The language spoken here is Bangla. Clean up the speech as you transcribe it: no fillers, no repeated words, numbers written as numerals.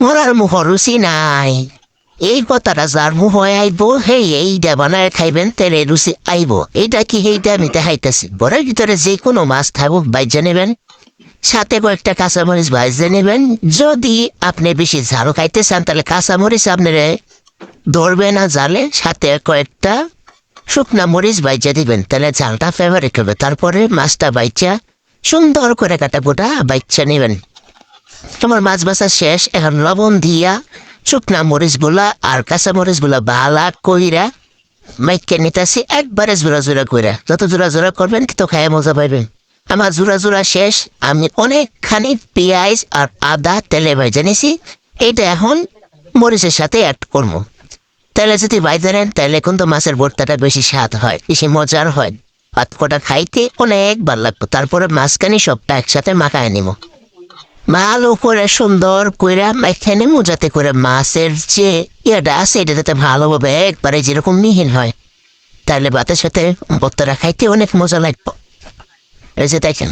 মরার মুখ রুচি নাই। এই কথাটা যার মুখ আইব সেই এইটা বানায় খাইবেন তেলে রুচি আইব। এইটা কি সেইটা আমি দেখাইতেছি। ঘরের ভিতরে যে কোনো মাছ থাকুক বাইজা নেবেন, সাথে কয়েকটা কাঁচামরিচ ভাজে নেবেন। যদি আপনি বেশি ঝাল খাইতে চান তাহলে কাঁচামরিচ আপনারা ধরবে না জালে, সাথে কয়েকটা শুকনা মরিচ বাইজা দিবেন, তাহলে ঝালটা ফেভারিট হবে। তারপরে মাছটা বাইচা সুন্দর করে কাটা গোটা বাইচা নেবেন। তোমার মাছ বাছা শেষ, এখন লবণ দিয়া শুকনা মরিচ গুলা আর কাঁচা মরিচ গুলা ভালা কইরা মাইকে নিতেছি একবারে জোড়া জোড়া কইরা। যত জোড়া জোড়া করবেন তত খায় মজা পাইবেন। আমার জোড়া জোড়া শেষ, আমি অনেকখানি পেঁয়াজ আর আদা তেলে ভেজে নিছি। এটা এখন মরিচের সাথে অ্যাড করবো। তেলে যদি বাইজে নেন তাহলে কিন্তু মাছের ভর্তাটা বেশি স্বাদ হয়, বেশি মজার হয়। ভাত কটা খাইতে অনেক ভালো লাগবে। তারপরে মাঝখানে সবটা একসাথে মাখায় নিব ভালো করে, সুন্দর করে মাখায় নেব, যাতে করে মাছের যে ইয়েটা আছে এটা যাতে ভালোভাবে একবারে যেরকম মিহিন হয়। তাহলে ভাতের সাথে ভর্তাটা খাইতে অনেক মজা লাগবে। এই যে দেখেন।